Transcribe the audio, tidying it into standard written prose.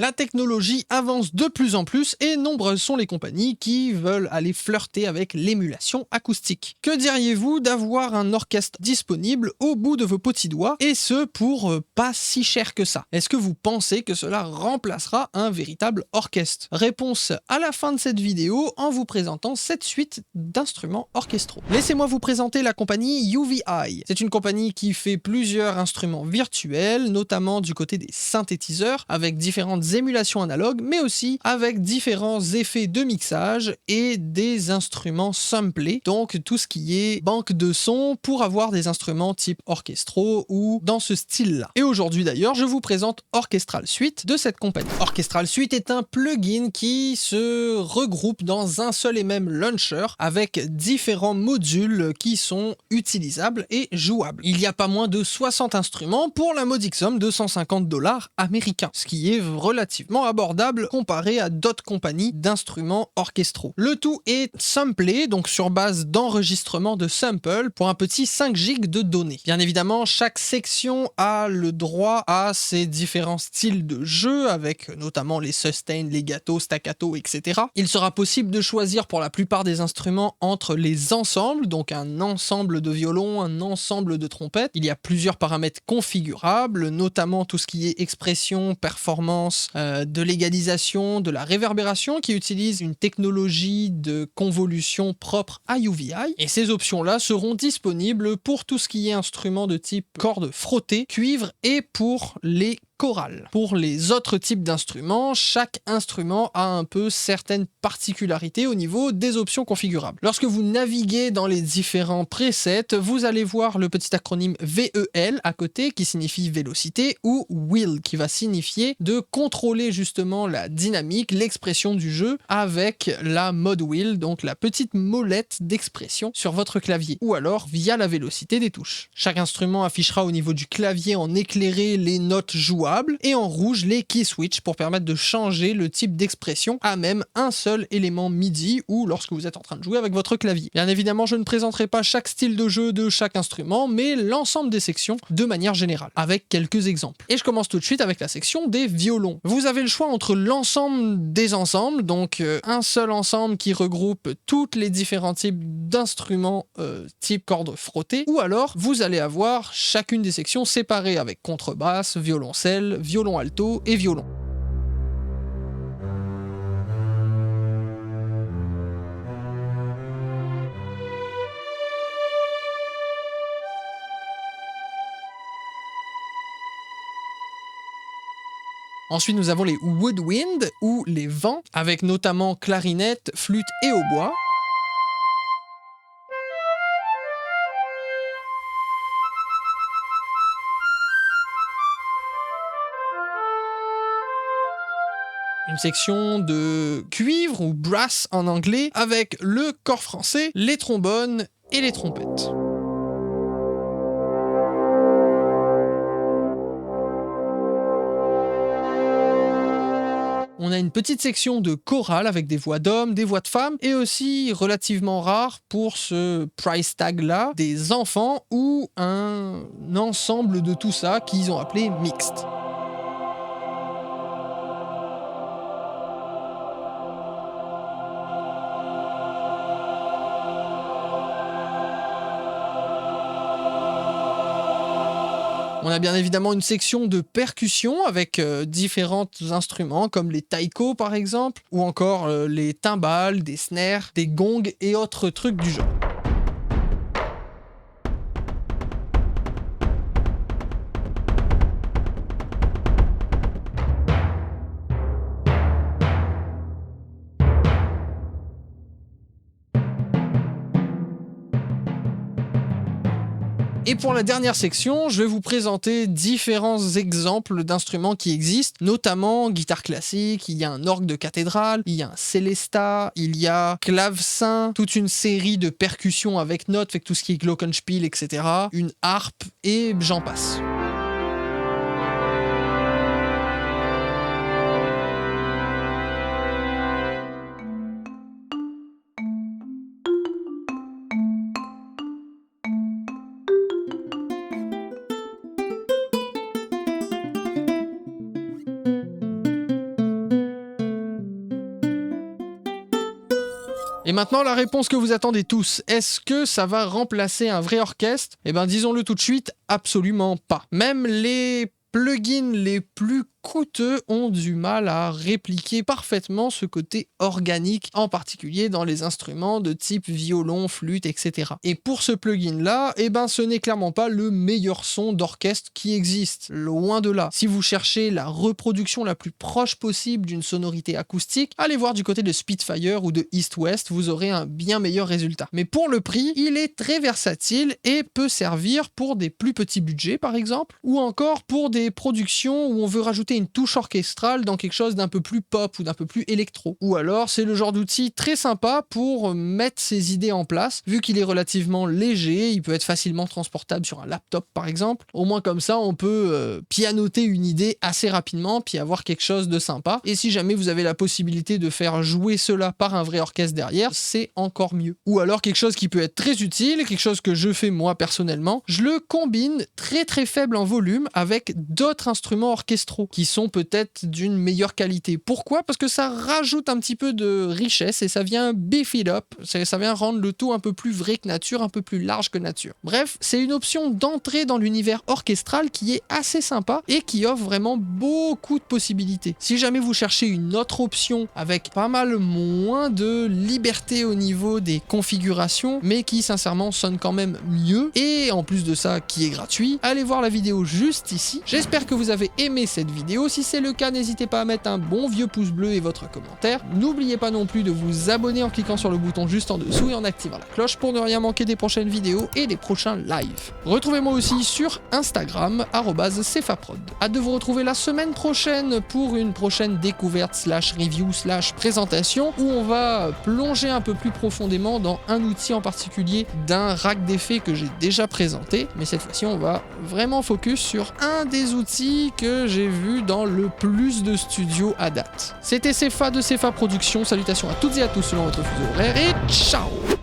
La technologie avance de plus en plus et nombreuses sont les compagnies qui veulent aller flirter avec l'émulation acoustique. Que diriez-vous d'avoir un orchestre disponible au bout de vos petits doigts et ce pour pas si cher que ça? Est-ce que vous pensez que cela remplacera un véritable orchestre? Réponse à la fin de cette vidéo en vous présentant cette suite d'instruments orchestraux. Laissez-moi vous présenter la compagnie UVI. C'est une compagnie qui fait plusieurs instruments virtuels, notamment du côté des synthétiseurs, avec différentes émulations analogues, mais aussi avec différents effets de mixage et des instruments samplés, donc tout ce qui est banque de sons pour avoir des instruments type orchestraux ou dans ce style-là. Et aujourd'hui d'ailleurs, je vous présente Orchestral Suite de cette compagnie. Orchestral Suite est un plugin qui se regroupe dans un seul et même launcher avec différents modules qui sont utilisables et jouables. Il y a pas moins de 60 instruments pour la modique somme de $150 américains, ce qui est relativement abordable comparé à d'autres compagnies d'instruments orchestraux. Le tout est samplé, donc sur base d'enregistrement de samples pour un petit 5 GB de données. Bien évidemment, chaque section a le droit à ses différents styles de jeu, avec notamment les sustain, legato, staccato, etc. Il sera possible de choisir pour la plupart des instruments entre les ensembles, donc un ensemble de violon, un ensemble de trompettes. Il y a plusieurs paramètres configurables, notamment tout ce qui est expression, performance, de l'égalisation, de la réverbération, qui utilise une technologie de convolution propre à UVI. Et ces options-là seront disponibles pour tout ce qui est instrument de type corde frottée, cuivre et pour les chorales. Pour les autres types d'instruments, chaque instrument a un peu certaines particularités au niveau des options configurables. Lorsque vous naviguez dans les différents presets, vous allez voir le petit acronyme VEL à côté qui signifie vélocité ou wheel qui va signifier de contrôler justement la dynamique, l'expression du jeu avec la mode wheel, donc la petite molette d'expression sur votre clavier ou alors via la vélocité des touches. Chaque instrument affichera au niveau du clavier en éclairé les notes jouables et en rouge les key switch pour permettre de changer le type d'expression à même un seul élément MIDI ou lorsque vous êtes en train de jouer avec votre clavier. Bien évidemment, je ne présenterai pas chaque style de jeu de chaque instrument, mais l'ensemble des sections de manière générale, avec quelques exemples. Et je commence tout de suite avec la section des violons. Vous avez le choix entre l'ensemble des ensembles, donc un seul ensemble qui regroupe tous les différents types d'instruments type corde frottée, ou alors vous allez avoir chacune des sections séparées avec contrebasse, violoncelle, violon alto et violon. Ensuite, nous avons les woodwind ou les vents, avec notamment clarinette, flûte et hautbois. Une section de cuivre ou brass en anglais avec le cor français, les trombones et les trompettes. On a une petite section de chorale avec des voix d'hommes, des voix de femmes et aussi relativement rare pour ce price tag là, des enfants ou un ensemble de tout ça qu'ils ont appelé mixte. On a bien évidemment une section de percussion avec différents instruments comme les taiko par exemple, ou encore les timbales, des snares, des gongs et autres trucs du genre. Et pour la dernière section, je vais vous présenter différents exemples d'instruments qui existent, notamment guitare classique, il y a un orgue de cathédrale, il y a un célesta, il y a clavecin, toute une série de percussions avec notes, avec tout ce qui est glockenspiel, etc., une harpe et j'en passe. Et maintenant, la réponse que vous attendez tous, est-ce que ça va remplacer un vrai orchestre? Eh ben, disons-le tout de suite, absolument pas. Même les plugins les plus coûteux ont du mal à répliquer parfaitement ce côté organique, en particulier dans les instruments de type violon, flûte, etc. Et pour ce plugin-là, eh ben ce n'est clairement pas le meilleur son d'orchestre qui existe, loin de là. Si vous cherchez la reproduction la plus proche possible d'une sonorité acoustique, allez voir du côté de Spitfire ou de East West, vous aurez un bien meilleur résultat. Mais pour le prix, il est très versatile et peut servir pour des plus petits budgets par exemple, ou encore pour des productions où on veut rajouter une touche orchestrale dans quelque chose d'un peu plus pop ou d'un peu plus électro. Ou alors c'est le genre d'outil très sympa pour mettre ses idées en place, vu qu'il est relativement léger, il peut être facilement transportable sur un laptop par exemple. Au moins comme ça on peut pianoter une idée assez rapidement puis avoir quelque chose de sympa. Et si jamais vous avez la possibilité de faire jouer cela par un vrai orchestre derrière, c'est encore mieux. Ou alors quelque chose qui peut être très utile, quelque chose que je fais moi personnellement, je le combine très faible en volume avec d'autres instruments orchestraux qui sont peut-être d'une meilleure qualité. Pourquoi? Parce que ça rajoute un petit peu de richesse et ça vient beef it up, ça vient rendre le tout un peu plus vrai que nature, un peu plus large que nature. Bref, c'est une option d'entrée dans l'univers orchestral qui est assez sympa et qui offre vraiment beaucoup de possibilités. Si jamais vous cherchez une autre option avec pas mal moins de liberté au niveau des configurations, mais qui sincèrement sonne quand même mieux, et en plus de ça qui est gratuit, allez voir la vidéo juste ici. J'espère que vous avez aimé cette vidéo. Si c'est le cas, n'hésitez pas à mettre un bon vieux pouce bleu et votre commentaire. N'oubliez pas non plus de vous abonner en cliquant sur le bouton juste en dessous et en activant la cloche pour ne rien manquer des prochaines vidéos et des prochains lives. Retrouvez-moi aussi sur Instagram, @cefaprod. Hâte de vous retrouver la semaine prochaine pour une prochaine découverte / review / présentation où on va plonger un peu plus profondément dans un outil en particulier d'un rack d'effets que j'ai déjà présenté, mais cette fois-ci on va vraiment focus sur un des outils que j'ai vu dans le plus de studios à date. C'était Cefa de Cefa Productions, salutations à toutes et à tous selon votre fuseau horaire et ciao!